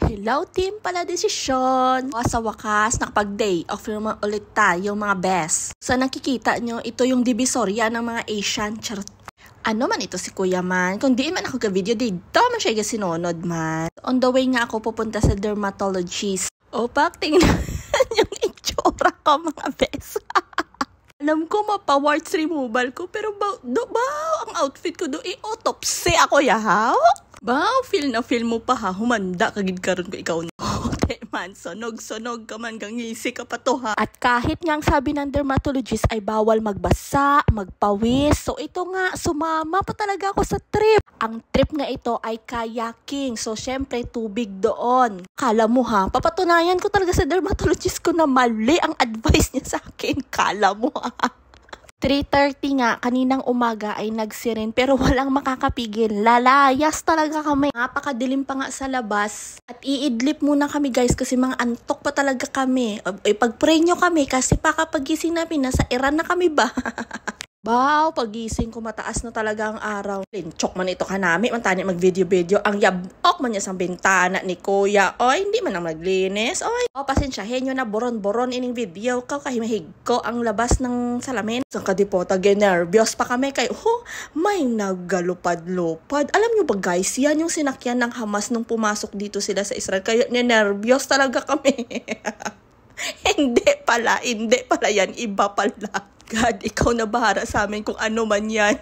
Hello team pala desisyon. Sa wakas, nakapag-day off naman ulit tayo mga best. Sa nakikita nyo, ito yung divisoria ng mga Asian. Charot. Ano man ito si Kuya man? Kung di man ako ka-video dito, man siya sinunod man. On the way nga ako pupunta sa dermatologist. Opak, tingnan yung itsura ko mga best. Alam ko mapa-warts removal ko, pero ang outfit ko do autopsy ako yahaw. Feel na feel mo pa ha, humanda kagid karon ko ikaw na. Man, sonog ka man, gangisi ka pa to ha. At kahit nga ang sabi ng dermatologist ay bawal magbasa, magpawis. So ito nga, sumama pa talaga ako sa trip. Ang trip nga ito ay kayaking. So syempre, tubig doon. Kala mo ha, papatunayan ko talaga sa dermatologist ko na mali ang advice niya sa akin. Kala mo ha. 3:30 nga, kaninang umaga ay nagsiren pero walang makakapigil. Lalayas talaga kami. Napakadilim pa nga sa labas. At iidlip muna kami guys kasi mga antok pa talaga kami. Pag-pray nyo kami kasi pakapagising namin, nasa Iran na kami ba? Pagising ko mataas na talaga ang araw. Linchok man ito kanami, man tani mag-video. Ang yabok man niya sa bintana ni Kuya. Oy, hindi man ang maglinis. Oy, pasensyahin nyo na boron-boron ining video. Kahimahig ko ang labas ng salamin. Sa kadipota, nervyos pa kami kay, may naggalupad-lupad. Alam nyo ba guys, yan yung sinakyan ng Hamas nung pumasok dito sila sa Israel. Kaya nervyos talaga kami. Hindi pala yan, iba pala. God, ikaw na bahala sa amin kung ano man yan.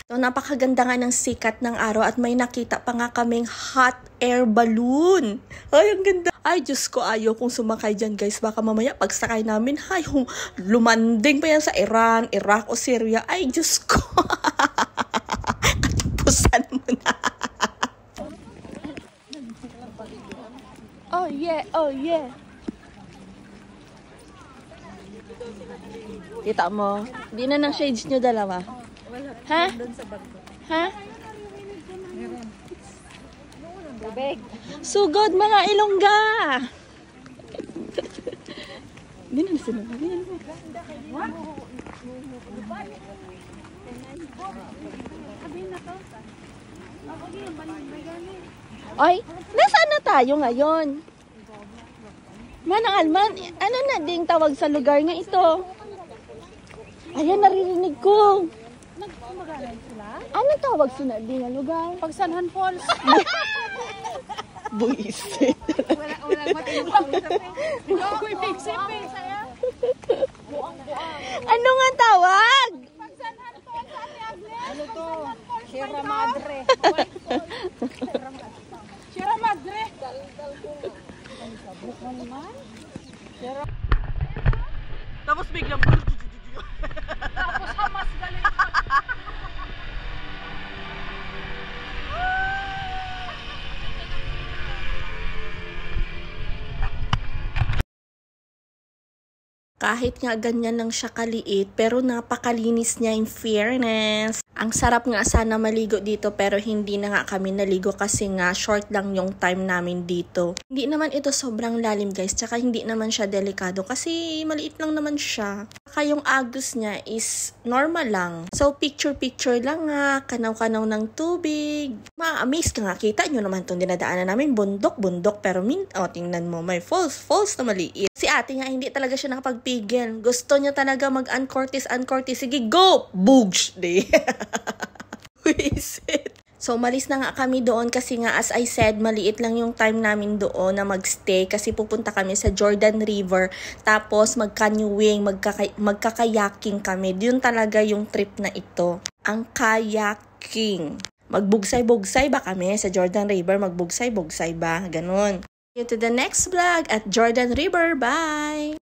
So, napakaganda nga ng sikat ng araw at may nakita pa nga kaming hot air balloon. Ay, ang ganda. Ay, Diyos ko, ayaw kong sumakay dyan, guys. Baka mamaya pagsakay namin, lumanding pa yan sa Iran, Iraq o Syria. Ay, Diyos ko. Katapusan mo na. Oh, yeah. Kita mo? Di na ng shades nyo dalawa. Ha? Ha? Sugod mga ilongga! Di na sila. Oy, nasaan na tayo ngayon? Manang Alman, ano na ding tawag sa lugar nga ito? Ayan, naririnig ko. Nagpamagalan sila? Anong tawag sila din ang lugar? Pagsanhan Falls. Buisit. Walang matinong Ano nga tawag? Pagsanhan Falls, Ate Agnes. Ano to? Sierra Madre. Sierra Madre. Tapos biglang Tapos Hamas galing. kahit nga ganyan lang siya kaliit, pero napakalinis niya in fairness. Ang sarap nga sana maligo dito pero hindi na nga kami naligo kasi nga short lang yung time namin dito. Hindi naman ito sobrang lalim guys, tsaka hindi naman siya delikado kasi maliit lang naman siya. Tsaka yung agos niya is normal lang. So picture lang nga, kanaw-kanaw ng tubig. Ma-amaze ka nga, kita nyo naman itong dinadaanan namin, bundok pero tingnan mo, may falls na maliit. Si ate nga hindi talaga siya nakapagpigil. Gusto niya talaga mag-uncortis. Sige, go! Boogs! Wisit. So, malis na nga kami doon kasi nga as I said, maliit lang yung time namin doon na magstay kasi pupunta kami sa Jordan River tapos mag-canoeing, magkakayaking kami. Yun talaga yung trip na ito. Ang kayaking. Magbugsay-bugsay ba kami sa Jordan River? Magbugsay-bugsay ba? Ganon. See you to the next vlog at Jordan River. Bye!